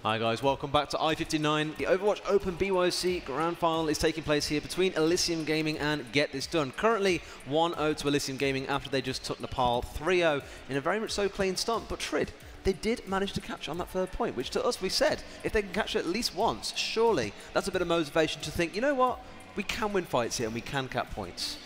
Hi guys, welcome back to I59. The Overwatch Open BYOC Grand Final is taking place here between Elysium Gaming and Get This Done. Currently 1-0 to Elysium Gaming after they just took Nepal 3-0 in a very much so clean stunt. But Trid, they did manage to capture on that third point, which to us we said, if they can capture at least once, surely that's a bit of motivation to think, you know what, we can win fights here and we can cap points.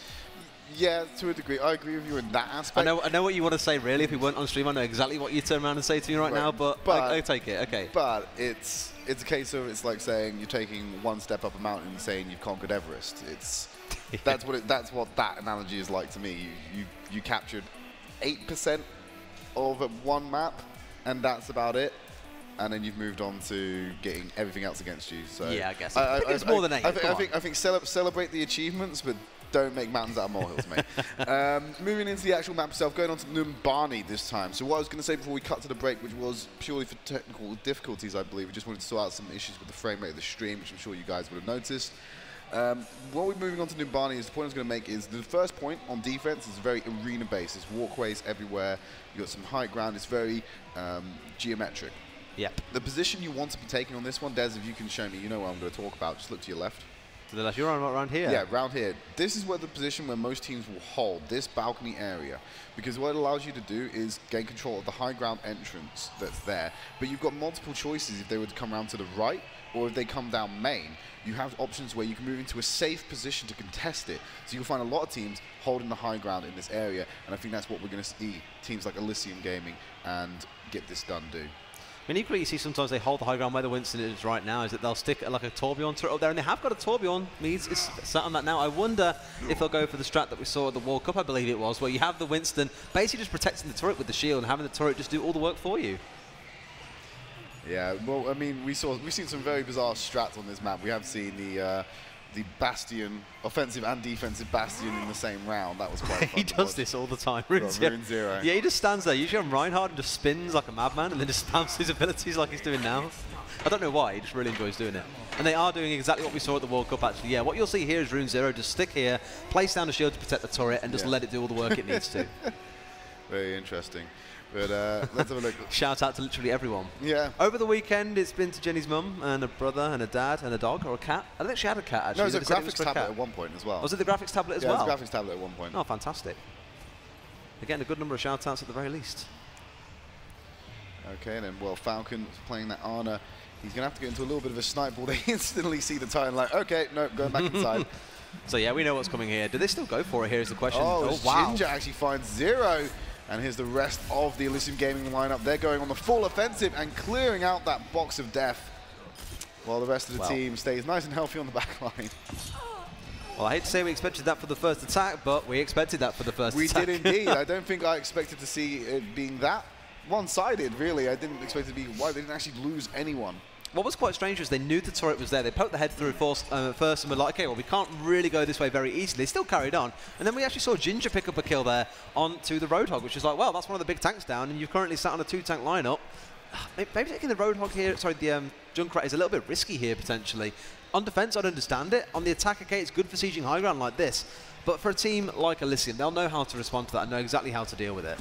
Yeah, to a degree. I agree with you in that aspect. I know what you want to say, really. If we weren't on stream, I know exactly what you turn around and say to me right now, but I take it, okay. But it's a case of, it's like saying you're taking one step up a mountain and saying you've conquered Everest. It's that's what that analogy is like to me. You captured 8% of one map, and that's about it. And then you've moved on to getting everything else against you. So yeah, I guess it's more than 8. I think celebrate the achievements, but don't make mountains out of molehills, mate. Moving into the actual map itself, going on to Numbani this time. So what I was going to say before we cut to the break, which was purely for technical difficulties, I believe. We just wanted to sort out some issues with the frame rate of the stream, which I'm sure you guys would have noticed. What we're moving on to Numbani is the point I was going to make is the first point on defense is very arena-based. There's walkways everywhere. You've got some high ground. It's very geometric. Yeah. The position you want to be taking on this one, Des, if you can show me, you know what I'm going to talk about. Just look to your left. To the left, you're on around here? Yeah, around here. This is where the position where most teams will hold, this balcony area. Because what it allows you to do is gain control of the high ground entrance that's there. But you've got multiple choices if they were to come around to the right or if they come down main. You have options where you can move into a safe position to contest it. So you'll find a lot of teams holding the high ground in this area. And I think that's what we're going to see teams like Elysium Gaming and Get This Done do. I mean, equally, you see sometimes they hold the high ground where the Winston is right now, is that they'll stick like a Torbjorn turret up there, and they have got a Torbjorn. Meads is sat on that now. I wonder if they'll go for the strat that we saw at the World Cup, I believe it was, where you have the Winston basically just protecting the turret with the shield and having the turret just do all the work for you. Yeah, well, I mean, we've seen some very bizarre strats on this map. We have seen the Bastion, offensive and defensive Bastion in the same round. That was quite fun. He does this all the time. Rune Zero. Yeah, he just stands there. Usually on Reinhardt and just spins like a madman and then just spams his abilities like he's doing now. I don't know why, he just really enjoys doing it. And they are doing exactly what we saw at the World Cup, actually. Yeah, what you'll see here is Rune Zero just stick here, place down the shield to protect the turret, and just let it do all the work it needs to. Very interesting. But let's have a look. Shout out to literally everyone. Yeah. Over the weekend, it's been to Jenny's mum and a brother and a dad and a dog or a cat. I don't think she had a cat, actually. No, it was a graphics tablet at one point as well. Was it the graphics tablet as well? Yeah, it was a graphics tablet at one point. Oh, fantastic. Again, a good number of shout outs at the very least. Okay, then, well, Falcon playing that Ana. He's going to have to get into a little bit of a snipe ball. They instantly see the Titan like, okay, no, going back inside. So, yeah, we know what's coming here. Do they still go for it? Here's the question. Oh, wow. Ginger actually finds Zero. And here's the rest of the Elysium Gaming lineup. They're going on the full offensive and clearing out that box of death, while the rest of the team stays nice and healthy on the back line. Well, I hate to say we expected that for the first attack, but we expected that for the first attack. We did indeed. I don't think I expected to see it being that one-sided, really. I didn't expect it to be wide. They didn't actually lose anyone. What was quite strange was they knew the turret was there. They poked the head through first and were like, okay, well, we can't really go this way very easily. They still carried on. And then we actually saw Ginger pick up a kill there onto the Roadhog, which is like, well, that's one of the big tanks down, and you've currently sat on a 2-tank lineup. Maybe taking the Roadhog here, sorry, the Junkrat is a little bit risky here, potentially. On defense, I'd understand it. On the attack, okay, it's good for sieging high ground like this. But for a team like Elysium, they'll know how to respond to that and know exactly how to deal with it.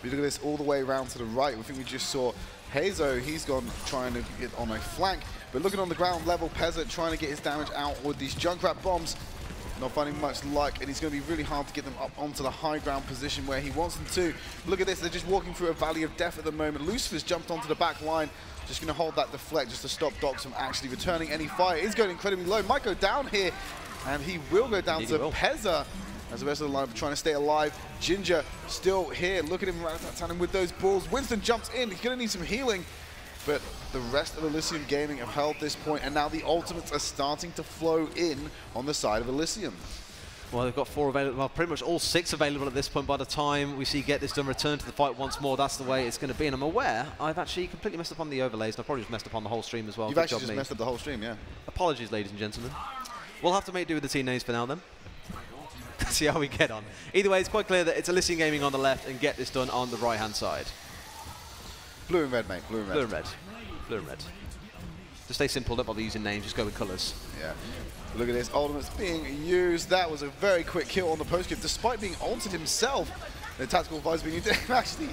We look at this all the way around to the right. I think we just saw Hazo, he's gone trying to get on a flank. But looking on the ground level, Peasant trying to get his damage out with these Junkrat bombs. Not finding much luck, and it's going to be really hard to get them up onto the high ground position where he wants them to. Look at this, they're just walking through a valley of death at the moment. Lucifer's jumped onto the back line, just going to hold that deflect just to stop Docs from actually returning any fire. He's going incredibly low. Might go down here, and he will go down to Pezza. As the rest of the lineup are trying to stay alive. Ginger still here. Look at him right at him with those balls. Winston jumps in. He's going to need some healing. But the rest of Elysium Gaming have held this point, and now the ultimates are starting to flow in on the side of Elysium. Well, they've got 4 available, well, pretty much all 6 available at this point. By the time we see Get This Done return to the fight once more, that's the way it's going to be. And I'm aware I've actually completely messed up on the overlays, and I've probably just messed up on the whole stream as well. You've actually just messed up the whole stream, yeah. Apologies, ladies and gentlemen. We'll have to make do with the team names for now, then. See how we get on. Either way, it's quite clear that it's Elysium Gaming on the left and Get This Done on the right-hand side. Blue and red, mate. Blue and red. Blue and red. Blue and red. Just stay simple, don't bother using names, just go with colours. Yeah. Look at this, ultimates being used. That was a very quick kill on the post-kill, despite being ulted himself. The tactical advice being actually,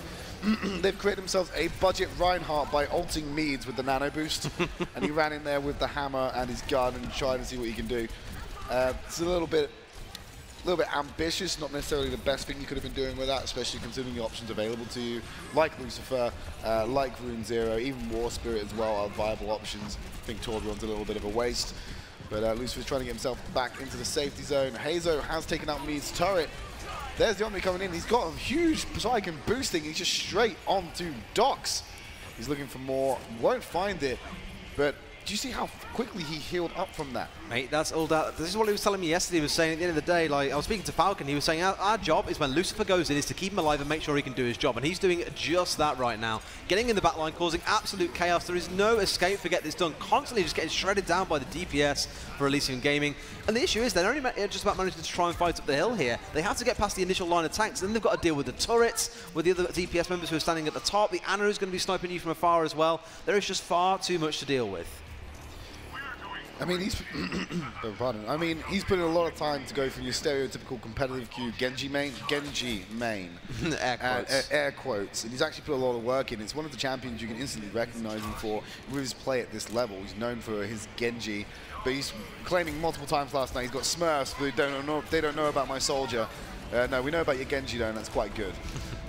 they've created themselves a budget Reinhardt by ulting Meads with the nano boost, and he ran in there with the hammer and his gun and tried to see what he can do. It's a little bit ambitious, not necessarily the best thing you could have been doing with that, especially considering the options available to you, like Lucifer, like Rune Zero, even War Spirit as well are viable options. I think Torbjorn's a little bit of a waste, but Lucifer's trying to get himself back into the safety zone. Hazo has taken out Mead's turret. There's the Omni coming in. He's got a huge Psychic boosting. He's just straight onto Docs. He's looking for more. Won't find it. But do you see how quickly he healed up from that? Mate, that's all that. This is what he was telling me yesterday. He was saying at the end of the day, like, I was speaking to Falcon, he was saying our job is when Lucifer goes in is to keep him alive and make sure he can do his job. And he's doing just that right now. Getting in the back line, causing absolute chaos. There is no escape for Get This Done. Constantly just getting shredded down by the DPS for Elysium Gaming. And the issue is they're only just about managing to try and fight up the hill here. They have to get past the initial line of tanks. Then they've got to deal with the turrets, with the other DPS members who are standing at the top. The Ana is going to be sniping you from afar as well. There is just far too much to deal with. I mean, he's putting a lot of time to go from your stereotypical competitive queue Genji main, air quotes. Air quotes, and he's actually put a lot of work in. It's one of the champions you can instantly recognize him for with his play at this level. He's known for his Genji, but he's claiming multiple times last night he's got Smurfs, but they don't know about my soldier. No, we know about your Genji though, and that's quite good.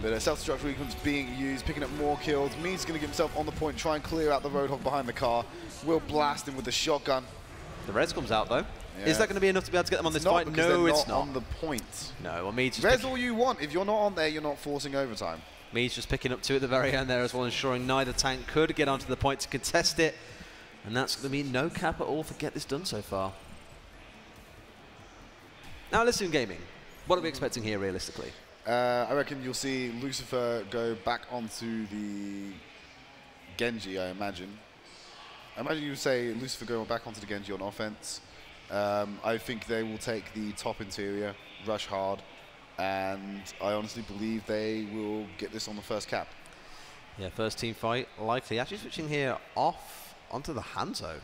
But self-destruct sequence being used, picking up more kills. Mead's going to get himself on the point, try and clear out the Roadhog behind the car. Will blast him with the shotgun. The res comes out though. Yeah. Is that going to be enough to be able to get them on this fight? No, it's not. On the point. No, well, Mead's just res all you want. If you're not on there, you're not forcing overtime. Mead's just picking up two at the very end there as well, ensuring neither tank could get onto the point to contest it. And that's going to be no cap at all for Get This Done so far. Now, Elysium Gaming. What are we expecting here realistically? I reckon you'll see Lucifer go back onto the Genji, I imagine. I imagine you would say Lucifer going back onto the Genji on offense. I think they will take the top interior, rush hard, and I honestly believe they will get this on the first cap. Yeah, first team fight, likely. Actually switching here off onto the Hanzo.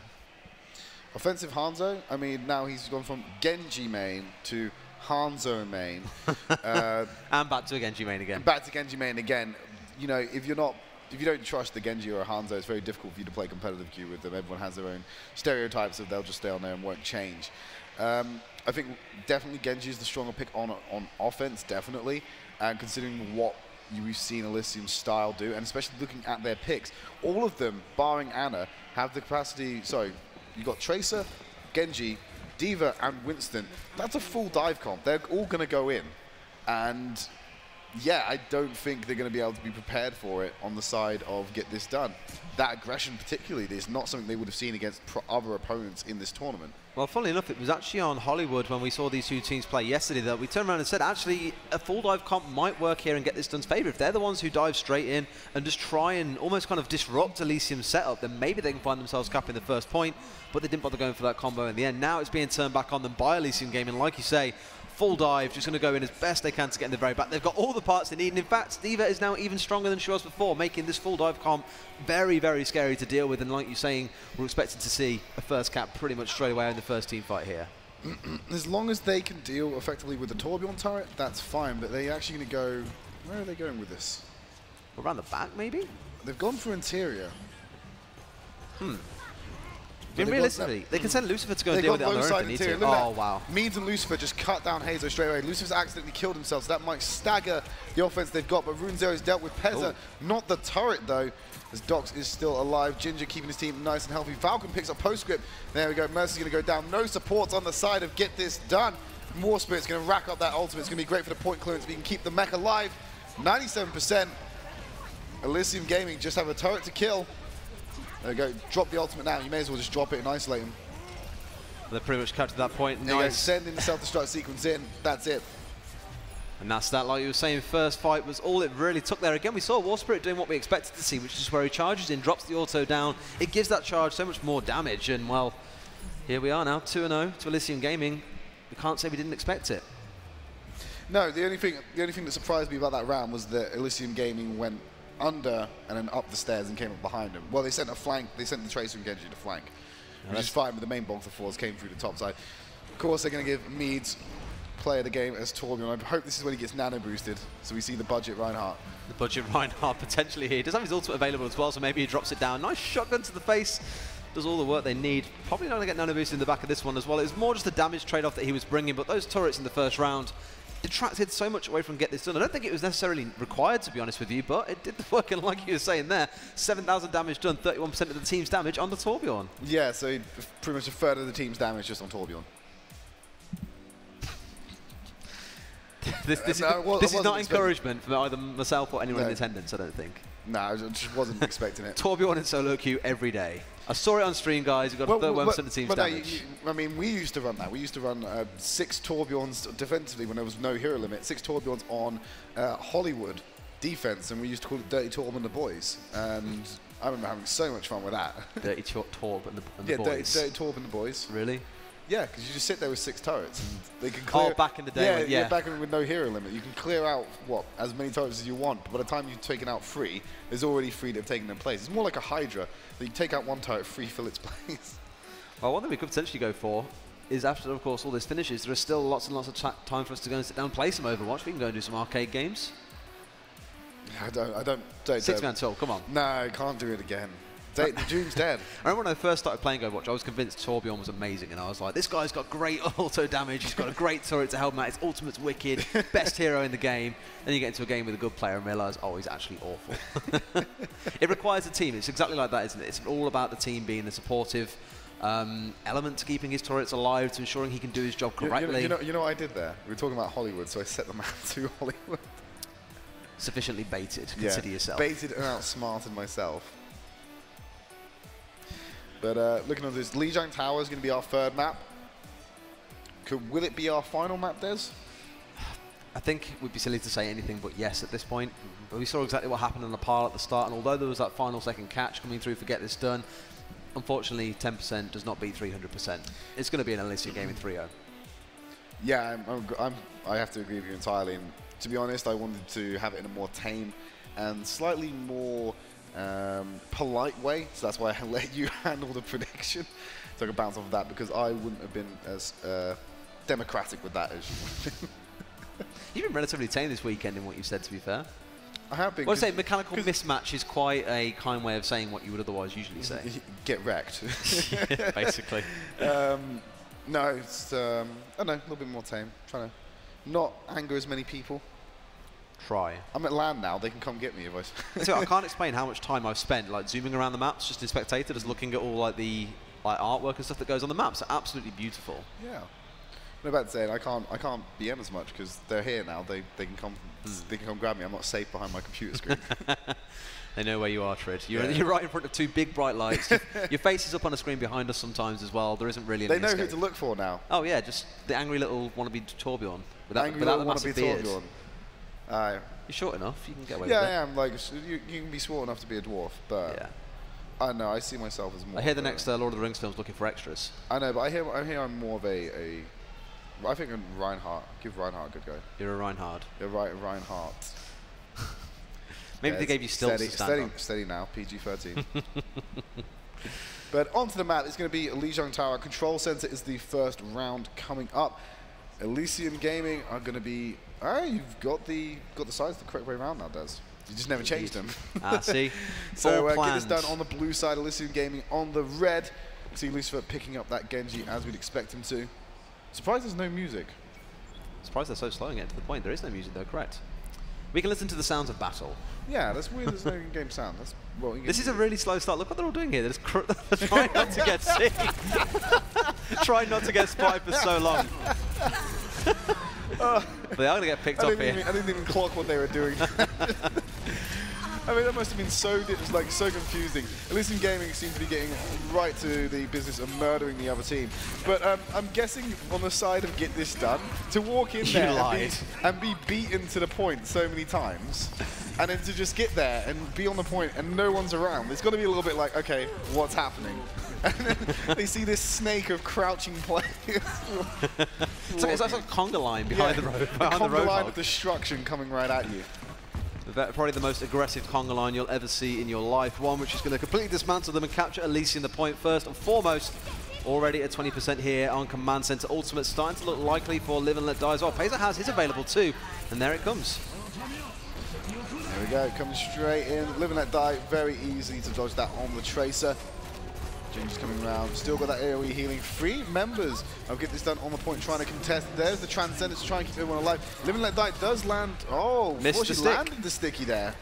Offensive Hanzo, I mean, now he's gone from Genji main to Hanzo main. And back to Genji main again. Back to Genji main again. You know, if you don't trust the Genji or a Hanzo, it's very difficult for you to play competitive queue with them. Everyone has their own stereotypes of they'll just stay on there and won't change. I think definitely Genji is the stronger pick on offense, definitely. And considering what we've seen Elysium style do, and especially looking at their picks, all of them, barring Ana, have the capacity. Sorry, you've got Tracer, Genji, D.Va, and Winston. That's a full dive comp. They're all going to go in. And yeah, I don't think they're going to be able to be prepared for it on the side of Get This Done. That aggression particularly is not something they would have seen against other opponents in this tournament. Well, funnily enough, it was actually on Hollywood when we saw these two teams play yesterday that we turned around and said, actually, a full dive comp might work here and Get This Done's favour. If they're the ones who dive straight in and just try and almost kind of disrupt Elysium's setup, then maybe they can find themselves capping the first point, but they didn't bother going for that combo in the end. Now it's being turned back on them by Elysium Gaming, and like you say, full dive, just going to go in as best they can to get in the very back. They've got all the parts they need, and in fact, D.Va is now even stronger than she was before, making this full dive comp very, very scary to deal with, and like you're saying, we're expecting to see a first cap pretty much straight away in the first team fight here. As long as they can deal effectively with the Torbjorn turret, that's fine, but they're actually going to go... Where are they going with this? Around the back, maybe? They've gone for interior. I mean, realistically, they can send Lucifer to go and deal with it on their own if they need to. Oh, wow. Meads and Lucifer just cut down Hazo straight away. Lucifer's accidentally killed himself, so that might stagger the offense they've got. But Rune Zero's dealt with Pezza. Not the turret, though, as Docs is still alive. Ginger keeping his team nice and healthy. Falcon picks up postscript. There we go. Mercy's going to go down. No supports on the side of Get This Done. War Spirit's going to rack up that ultimate. It's going to be great for the point clearance. We can keep the mech alive. 97%. Elysium Gaming just have a turret to kill. There we go. Drop the ultimate now. You may as well just drop it and isolate him. They're pretty much cut to that point. There you go. Sending the self-destruct sequence in. That's it. And that's that, like you were saying, first fight was all it really took there. Again, we saw War Spirit doing what we expected to see, which is where he charges in, drops the auto down. It gives that charge so much more damage. And, well, here we are now, 2-0 to Elysium Gaming. We can't say we didn't expect it. No, the only thing that surprised me about that round was that Elysium Gaming went under and then up the stairs and came up behind him. Well, they sent a flank. They sent the Tracer and Genji to flank. Which is fine, but the main bulk of the force came through the top side. Of course, they're going to give Meads play of the game as Torbjorn. I hope this is when he gets nano boosted, so we see the budget Reinhardt. The budget Reinhardt potentially here. He does have his ultimate available as well, so maybe he drops it down. Nice shotgun to the face. Does all the work they need. Probably not going to get nano boosted in the back of this one as well. It was more just the damage trade-off that he was bringing, but those turrets in the first round detracted so much away from get this done. I don't think it was necessarily required, to be honest with you, but it did the work, and like you were saying there, 7,000 damage done, 31% of the team's damage on the Torbjorn. Yeah, so pretty much a third of the team's damage just on Torbjorn. This is not encouragement from either myself or anyone in attendance, I don't think. No, I just wasn't expecting it. Torbjorn in solo queue every day. I saw it on stream, guys. You got 31% of the team's damage. I mean, we used to run that. We used to run 6 Torbjorns defensively when there was no hero limit. 6 Torbjorns on Hollywood defense, and we used to call it Dirty Torb and the Boys. And I remember having so much fun with that. Dirty Torb and the Boys. Yeah, Dirty Torb and the Boys. Really? Yeah, because you just sit there with 6 turrets, and they can clear. Oh, back in the day. Yeah, back in with no hero limit, you can clear out as many turrets as you want. But by the time you've taken out 3, there's already 3 that have taken their place. It's more like a Hydra. That you take out 1 turret, 3 fill its place. Well, one thing we could potentially go for is after, of course, all this finishes, there is still lots and lots of time for us to go and sit down and play some Overwatch. We can go and do some arcade games. I don't. 6-man talk, come on. No, I can't do it again. The dream's dead. I remember when I first started playing Overwatch, I was convinced Torbjorn was amazing, and I was like, this guy's got great auto damage, he's got a great turret to help him out, his ultimate's wicked, best hero in the game. Then you get into a game with a good player and realise, oh, he's actually awful. It requires a team. It's exactly like that, isn't it? It's all about the team being the supportive element to keeping his turrets alive, to ensuring he can do his job correctly. You know what I did there? We were talking about Hollywood, so I set them out to Hollywood. Sufficiently baited, consider yourself. Baited and outsmarted myself. But looking at this, Lijiang Tower is going to be our 3rd map. Will it be our final map, Des? I think it would be silly to say anything but yes at this point. But we saw exactly what happened on the pile at the start, and although there was that final second catch coming through for Get This Done, unfortunately 10% does not beat 300%. It's going to be an Elysium Gaming 3-0. Yeah, I have to agree with you entirely. And to be honest, I wanted to have it in a more tame and slightly more polite way, so that's why I let you handle the prediction, so I could bounce off of that, because I wouldn't have been as democratic with that as you would have been. You've been relatively tame this weekend in what you said, to be fair. I have been. Well, I say mechanical mismatch is quite a kind way of saying what you would otherwise usually say. Get wrecked. Yeah, basically. No, it's, I don't know, a little bit more tame. Trying to not anger as many people. Try. I'm at land now, they can come get me if I... So I can't explain how much time I've spent like zooming around the maps just as spectator, just looking at all like the artwork and stuff that goes on the maps. They're absolutely beautiful. Yeah. I'm about to say, I can't BM as much because they're here now. They can come grab me. I'm not safe behind my computer screen. They know where you are, Trid. You're right in front of 2 big bright lights. Your face is up on a screen behind us sometimes as well. There isn't really any escape. Who to look for now. Oh yeah, just the angry little wannabe Torbjorn without the massive beard. You're short enough, you can get away with it. Yeah, I am. Like, you can be small enough to be a dwarf, but yeah. I don't know, I see myself as more. I hear the next Lord of the Rings film's looking for extras. I know, but I hear I'm more of a I think I'm Reinhardt. Give Reinhardt a good go. You're a Reinhardt. You're right, Reinhardt. Maybe they gave you stilts to stand on. Steady now, PG-13. But onto the map, it's going to be Lijiang Tower. Control Center is the first round coming up. Elysium Gaming are going to be... you've got the sides the correct way around now, Des. You just never changed them. See? So Get This Done on the blue side, Elysium Gaming on the red. See Lucifer picking up that Genji as we'd expect him to. Surprised there's no music. Surprised they're so slow and getting to the point. There is no music though, correct. We can listen to the sounds of battle. Yeah, that's weird. There's no in-game sound. That's this is a really slow start. Look what they're all doing here. They're just trying not to get seen. Trying not to get spotted for so long. But they are going to get picked up here. I didn't even clock what they were doing. I mean, that must have been so confusing. Elysium Gaming seems to be getting right to the business of murdering the other team. But I'm guessing on the side of Get This Done, to walk in there and be beaten to the point so many times, and then to just get there and be on the point and no one's around, it's got to be a little bit like, okay, what's happening? And then they see this snake of crouching players. It's like a conga line behind the road. A conga line of destruction coming right at you. Probably the most aggressive conga line you'll ever see in your life. One which is going to completely dismantle them and capture Elysium the point first and foremost. Already at 20% here on Command Center. Ultimate starting to look likely for Live and Let Die as well. Peza has his available too, and there it comes. There we go, coming straight in. Live and Let Die, very easy to dodge that on the Tracer. Ginger's coming around, still got that AoE healing. 3 members of Get This Done on the point trying to contest. There's the Transcendence to try and keep everyone alive. Live and Let Die does land, missed the stick. Landed the sticky there.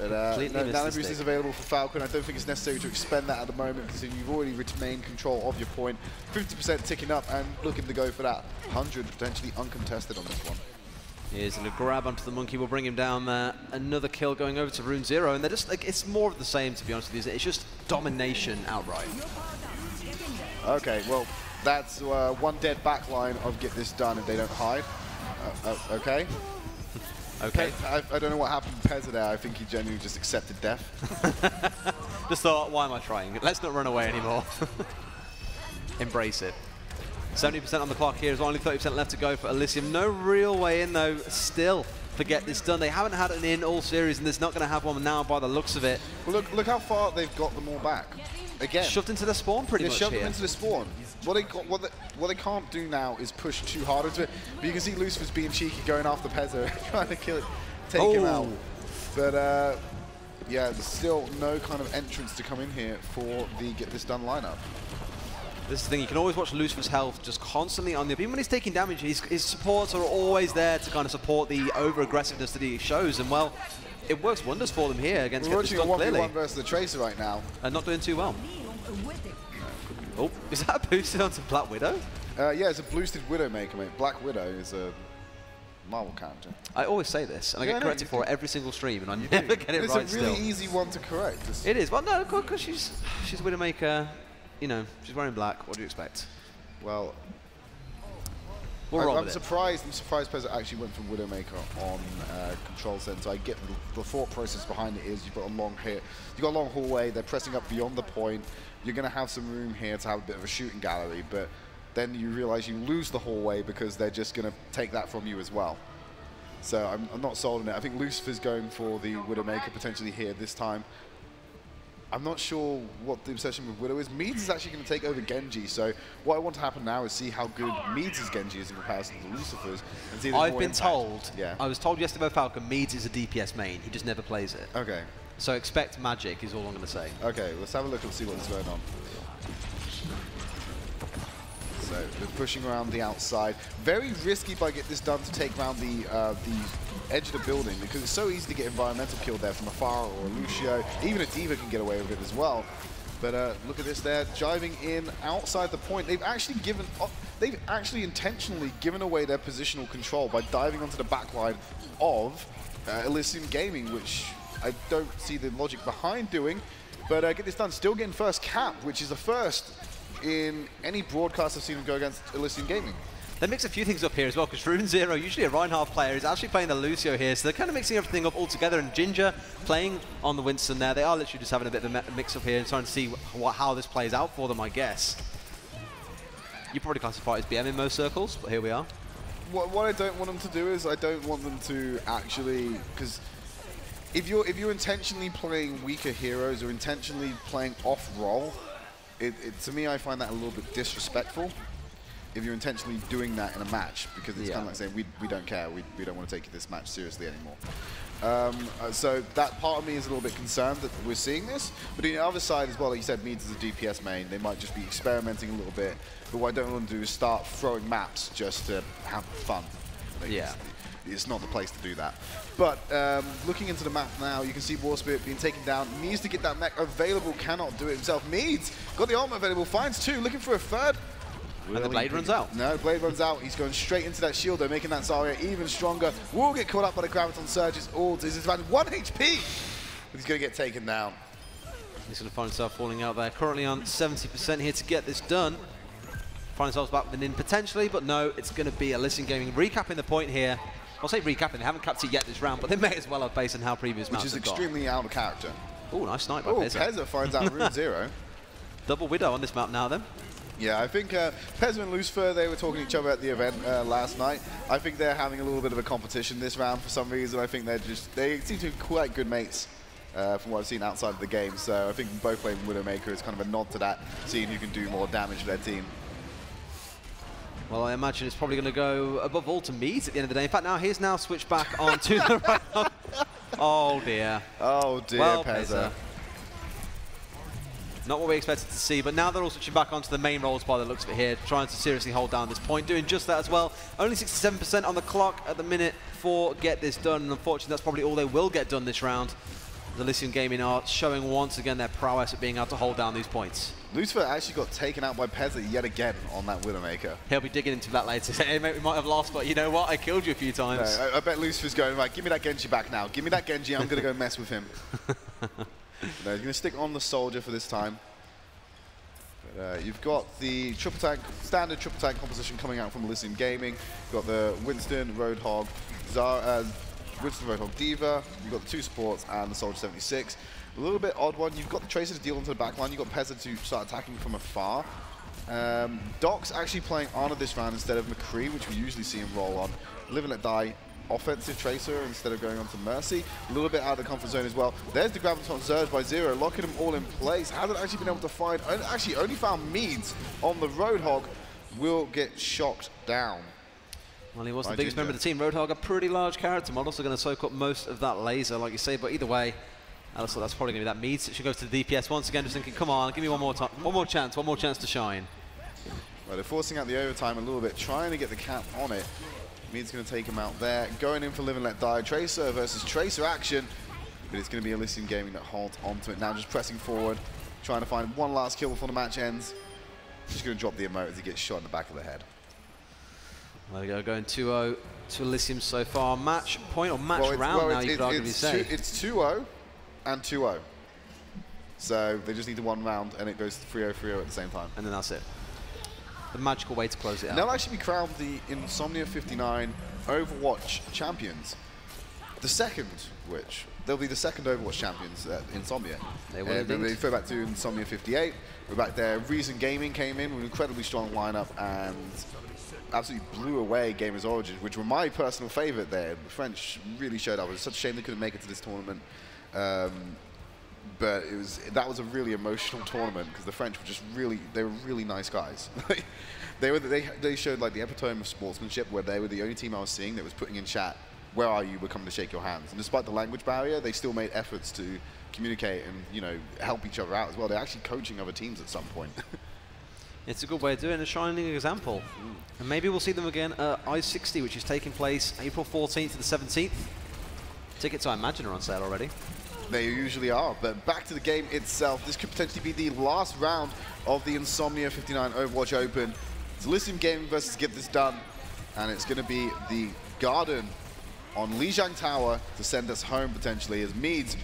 But no, Nano Boost is available for Falcon. I don't think it's necessary to expend that at the moment because you've already retained control of your point. 50% ticking up and looking to go for that 100, potentially uncontested on this one. Here's a grab onto the monkey, will bring him down there. Another kill going over to Rune Zero, and they're just like, it's more of the same, to be honest with you. It's just domination outright. Okay, well, that's one dead backline of Get This Done if they don't hide. Okay. Okay. I don't know what happened to Peza there. I think he genuinely just accepted death. Just thought, why am I trying? Let's not run away anymore. Embrace it. 70% on the clock here, there's only 30% left to go for Elysium. No real way in though, still, to Get This Done. They haven't had an in all series, and there's not going to have one now by the looks of it. Well, look how far they've got them all back. Again. Shoved into the spawn pretty much shoved here. them into the spawn. What they can't do now is push too hard into it. But you can see Lucifer's being cheeky, going after Peza, trying to kill it, take him out. But yeah, there's still no kind of entrance to come in here for the Get This Done lineup. This is the thing, you can always watch Lucifer's health just constantly on the up. Even when he's taking damage, his supports are always there to kind of support the over-aggressiveness that he shows. And well, it works wonders for them here against Get This Done, clearly. We're watching a 1v1 versus the Tracer right now. And not doing too well. Oh, is that boosted onto Black Widow? Yeah, it's a boosted Widowmaker, mate. Black Widow is a Marvel character. I always say this, and I get corrected for it every single stream, and I never get it right still. It's a really easy one to correct. It is. Well, no, because she's Widowmaker. You know, she's wearing black. What do you expect? Well, I'm surprised. I'm surprised Peza actually went for Widowmaker on Control Center. I get the thought process behind it is you've got a long hit, you've got a long hallway. They're pressing up beyond the point. You're going to have some room here to have a bit of a shooting gallery, but then you realize you lose the hallway because they're just going to take that from you as well. So I'm not sold on it. I think Lucifer's going for the Widowmaker potentially here this time. I'm not sure what the obsession with Widow is. Meads is actually going to take over Genji, so what I want to happen now is see how good Meads' Genji is in comparison to Lucifer's. And see I've been told, I was told yesterday by Falcon, Meads is a DPS main. He just never plays it. Okay. So expect magic is all I'm going to say. Okay, let's have a look and see what's going on. So we're pushing around the outside. Very risky by Get This Done to take around the edge of the building because it's so easy to get environmental killed there from a Pharah or a Lucio. Even a D.Va can get away with it as well. But look at this there, jiving in outside the point. They've actually intentionally given away their positional control by diving onto the backline of Elysium Gaming, which I don't see the logic behind doing. But Get This Done still getting first cap, which is the first in any broadcast I've seen him go against Elysium Gaming. They mix a few things up here as well, because Rune Zero, usually a Reinhardt player, is actually playing the Lucio here, so they're kind of mixing everything up all together, and Ginger playing on the Winston there. They are literally just having a bit of a mix-up here and trying to see how this plays out for them, I guess. You probably classify it as BM in most circles, but here we are. What I don't want them to do is I don't want them to actually, because if you're intentionally playing weaker heroes or intentionally playing off-role, to me, I find that a little bit disrespectful if you're intentionally doing that in a match, because it's kind of like saying, we don't care, we don't want to take this match seriously anymore. So that part of me is a little bit concerned that we're seeing this, but on the other side as well, like you said, Meads is a DPS main, they might just be experimenting a little bit, but what I don't want to do is start throwing maps just to have fun. Like, it's not the place to do that. But looking into the map now, you can see War Spirit being taken down. Needs to get that mech available, cannot do it himself. Meads got the ultimate available, finds two, looking for a third. And the blade runs out. No, the blade runs out. He's going straight into that shield, though, making that Zarya even stronger. Will get caught up by the Graviton Surge's ult. This is around 1 HP, but he's going to get taken down. He's going to find himself falling out there. Currently on 70% here to get this done. Find themselves back with an in potentially, but no, it's going to be Elysium Gaming recapping the point here. I'll say recapping, they haven't capped it yet this round, but they may as well have based on how previous maps have gone. Which is extremely out of character. Oh, nice snipe by Peza. Peza finds out Rune Zero. Double Widow on this map now then. Yeah, I think Peza and Lucifer, they were talking to each other at the event last night. I think they're having a little bit of a competition this round for some reason. I think they seem to be quite good mates from what I've seen outside of the game. So I think both playing Widowmaker is kind of a nod to that, seeing who can do more damage to their team. Well, I imagine it's probably going to go above all to Meads at the end of the day. In fact, now he's now switched back onto the Roadhog. Oh, dear. Oh, dear, well, Pezza. Not what we expected to see, but now they're all switching back onto the main roles by the looks of it here, trying to seriously hold down this point, doing just that as well. Only 67% on the clock at the minute for get this done, and unfortunately that's probably all they will get done this round. The Elysium Gaming are showing once again their prowess at being able to hold down these points. Lucifer actually got taken out by Pezza yet again on that Widowmaker. He'll be digging into that later. Hey, mate, we might have lost, but you know what? I killed you a few times. No, I bet Lucifer's going, right, give me that Genji back now. Give me that Genji, I'm going to go mess with him. No, he's going to stick on the soldier for this time. But, you've got the triple tank, standard triple tank composition coming out from Elysium Gaming. You've got the Winston, Roadhog, Winston, Roadhog, D.Va. You've got the 2 supports and the Soldier 76. A little bit odd one. You've got the Tracer to deal into the back line. You've got Pezza to start attacking from afar. Doc's actually playing Ana this round instead of McCree, which we usually see him roll on. Live and Let Die, offensive Tracer instead of going on to Mercy. A little bit out of the comfort zone as well. There's the Graviton Surge by Zero, locking them all in place. Hasn't actually been able to find, actually only found Meads on the Roadhog. Will get shocked down. Well, he was the biggest member of the team. Roadhog, a pretty large character model, so going to soak up most of that laser, like you say. But either way, that's probably going to be that Meads. It should go to the DPS once again, just thinking, come on, give me one more chance to shine. Well, they're forcing out the overtime a little bit, trying to get the cap on it. Meads going to take him out there. Going in for Live and Let Die. Tracer versus Tracer action. But it's going to be Elysium Gaming that holds onto it now, just pressing forward, trying to find one last kill before the match ends. Just going to drop the emote as he gets shot in the back of the head. There we go, going 2-0 to Elysium so far. Match point or match round now, you could arguably say. It's 2-0 and 2-0. So they just need to one round and it goes 3-0, 3-0 at the same time. And then that's it. The magical way to close it out. They'll actually be crowned the Insomnia59 Overwatch champions. The second, which they'll be the second Overwatch champions at Insomnia. They will indeed. They go back to Insomnia58. We're back there. Reason Gaming came in with an incredibly strong lineup and absolutely blew away Gamers Origin, which were my personal favorite there. The French really showed up. It was such a shame they couldn't make it to this tournament. But that was a really emotional tournament because the French were just they were really nice guys. they showed like the epitome of sportsmanship, where they were the only team I was seeing that was putting in chat, "Where are you? We're coming to shake your hands." And despite the language barrier, they still made efforts to communicate and help each other out as well. They're actually coaching other teams at some point. It's a good way of doing a shining example. And maybe we'll see them again at I-60, which is taking place April 14th to the 17th. Tickets, I imagine, are on sale already. They usually are, but back to the game itself. This could potentially be the last round of the Insomnia59 Overwatch Open. It's Elysium Gaming versus Get This Done, and it's going to be the Garden on Lijiang Tower to send us home potentially, as Meads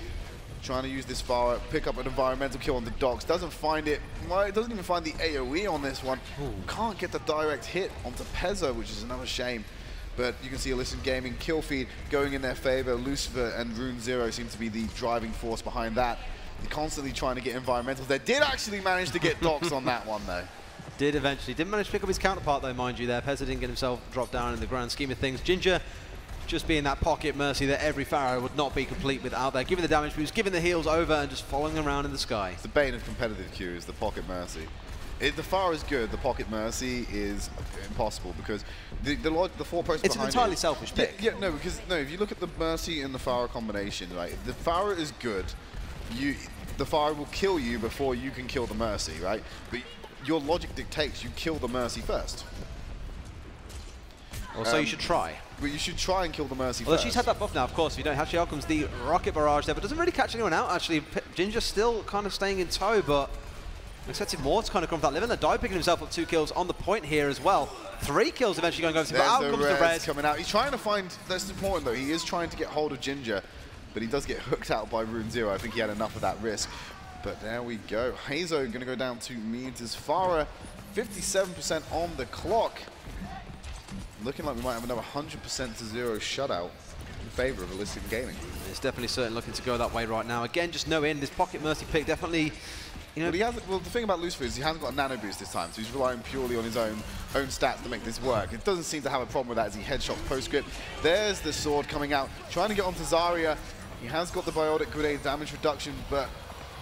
trying to use this far, pick up an environmental kill on the docks. Doesn't find it. Well, it doesn't even find the AoE on this one. Ooh. Can't get the direct hit onto Pezzo, which is another shame. But you can see Elysium Gaming kill feed going in their favor. Lucifer and Rune Zero seem to be the driving force behind that. They're constantly trying to get environmentals. They did actually manage to get docks on that one, though. Did eventually. Didn't manage to pick up his counterpart, though, mind you, there. Pezzo didn't get himself dropped down in the grand scheme of things. Ginger just being that pocket Mercy that every Pharaoh would not be complete without there. Giving the damage boost, giving the heals over, and just following around in the sky. It's the bane of competitive queue is the pocket Mercy. If the Pharaoh is good, the pocket Mercy is impossible because the four posts it's an entirely selfish pick. Yeah, no, because if you look at the Mercy and the Pharaoh combination, right? The Pharaoh is good. The Pharaoh will kill you before you can kill the Mercy, right? But your logic dictates you kill the Mercy first. Or so you should try. But you should try and kill the Mercy Although first. She's had that buff now, of course. If you don't, actually out comes the rocket barrage there, but doesn't really catch anyone out, actually. Ginger still kind of staying in tow, but expected more to kind of come from that. Live and Let Die picking himself up 2 kills on the point here as well. 3 kills eventually going over to, but out comes the res coming out. He's trying to find, that's important though, he is trying to get hold of Ginger, but he does get hooked out by Rune Zero. I think he had enough of that risk. But there we go. Hazo going to go down to Meads' Farah. 57% on the clock. Looking like we might have another 100% to 0 shutout in favor of Elysium Gaming. It's definitely certainly looking to go that way right now. Again, just no in. This pocket Mercy pick definitely, you know. Well, the thing about Lucifer is he hasn't got a nano boost this time, so he's relying purely on his own stats to make this work. It doesn't seem to have a problem with that as he headshots postscript. There's the sword coming out, trying to get onto Zarya. He has got the biotic grenade damage reduction, but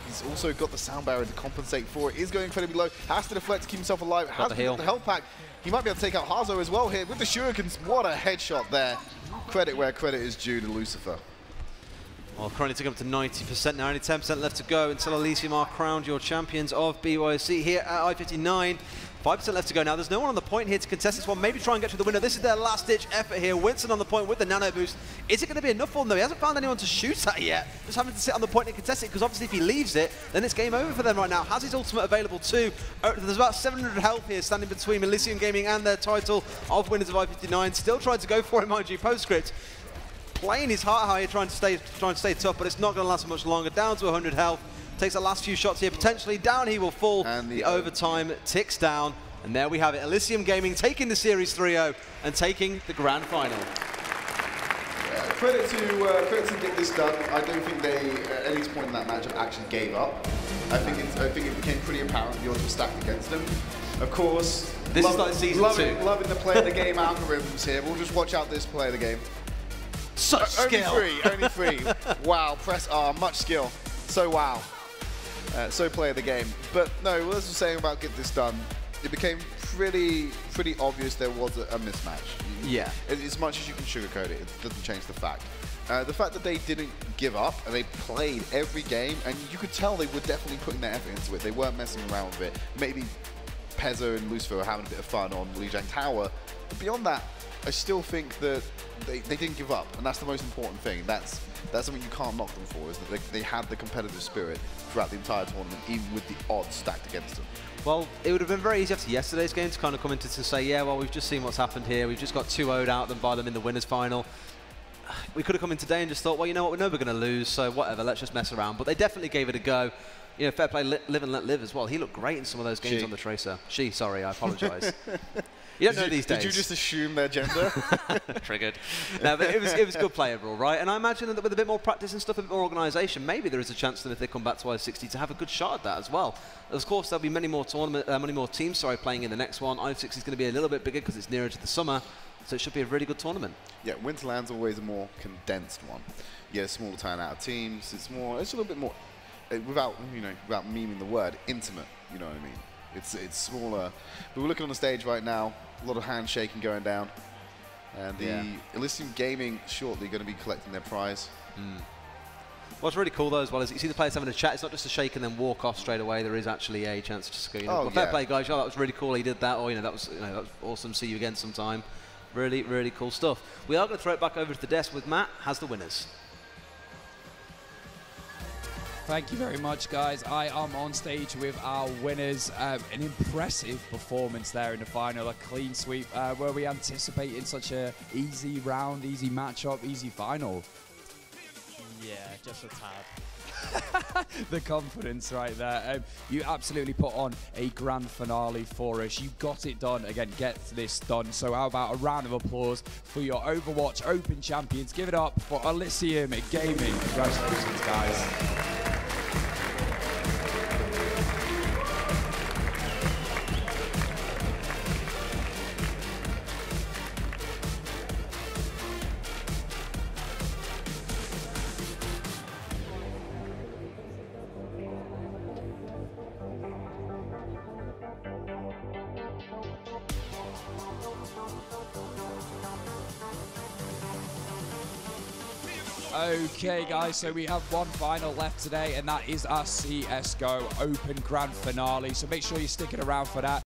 he's also got the sound barrier to compensate for it. Is going incredibly low, has to deflect to keep himself alive, has the health pack. He might be able to take out Hazo as well here with the shurikens. What a headshot there. Credit where credit is due to Lucifer. Well, currently took up to 90% now, only 10% left to go until Elysium are crowned your champions of BYOC here at I-59. 5% left to go now. There's no one on the point here to contest this one. Maybe try and get to the winner. This is their last-ditch effort here. Winston on the point with the nano boost. Is it going to be enough for him, though? He hasn't found anyone to shoot at yet. Just having to sit on the point and contest it, because obviously if he leaves it, then it's game over for them right now. Has his ultimate available too. There's about 700 health here standing between Elysium Gaming and their title of winners of I-59. Still trying to go for it, mind you. Postscript playing his heart out here, trying to stay tough, but it's not going to last much longer. Down to 100 health. Takes the last few shots here, potentially. Down he will fall. And the overtime ticks down. And there we have it, Elysium Gaming taking the Series 3-0 and taking the grand final. Credit to get this done. I don't think they, at any point in that matchup, actually gave up. I think it became pretty apparent the odds were stacked against them. Of course, this is like season 2. Loving the play of the game algorithms here. We'll just watch out this play of the game. Such skill. Only three. Wow, press R, much skill. So wow. So play of the game. But no, what I was saying about get this done, it became pretty obvious there was a mismatch. Yeah. As much as you can sugarcoat it, it doesn't change the fact. The fact that they didn't give up and they played every game, and you could tell they were definitely putting their effort into it. They weren't messing around with it. Maybe Pezzo and Lucifer were having a bit of fun on Lijiang Tower. But beyond that, I still think that they didn't give up, and that's the most important thing. That's something you can't knock them for, is that they had the competitive spirit throughout the entire tournament, even with the odds stacked against them. Well, it would have been very easy after yesterday's game to kind of come into to say, yeah, well, we've just seen what's happened here. We've just got 2-0'd out them by them in the winners' final. We could have come in today and just thought, well, you know what, we know we're going to lose, so whatever, let's just mess around. But they definitely gave it a go. You know, fair play, live and let live as well. He looked great in some of those games on the Tracer. Sorry, I apologise. You don't know these days. Did you just assume their gender? Triggered. No, but it was good play overall, right? And I imagine that with a bit more practice and stuff, a bit more organisation, maybe there is a chance that if they come back to I-60 to have a good shot at that as well. Of course, there'll be many more teams playing in the next one. I-60 is going to be a little bit bigger because it's nearer to the summer, so it should be a really good tournament. Yeah, Winterland's always a more condensed one. Yeah, smaller turnout of teams. It's a little bit more, without memeing the word, intimate. You know what I mean? It's smaller. But we're looking on the stage right now. A lot of handshaking going down. And the Elysium Gaming shortly going to be collecting their prize. What's really cool though as well is you see the players having a chat. It's not just a shake and then walk off straight away. There is actually a chance to just go, well, fair play guys, that was really cool. He did that, or that was awesome. See you again sometime. Really, really cool stuff. We are going to throw it back over to the desk with Matt. Has the winners. Thank you very much, guys. I am on stage with our winners. An impressive performance there in the final, a clean sweep. Were we anticipating such a easy round, easy matchup, easy final? Yeah, just a tad. The confidence right there. You absolutely put on a grand finale for us. You got it done. Again, get this done. So how about a round of applause for your Overwatch Open champions? Give it up for Elysium Gaming. Congratulations, guys. Okay, guys, so we have one final left today, and that is our CSGO Open Grand Finale. So make sure you're sticking around for that.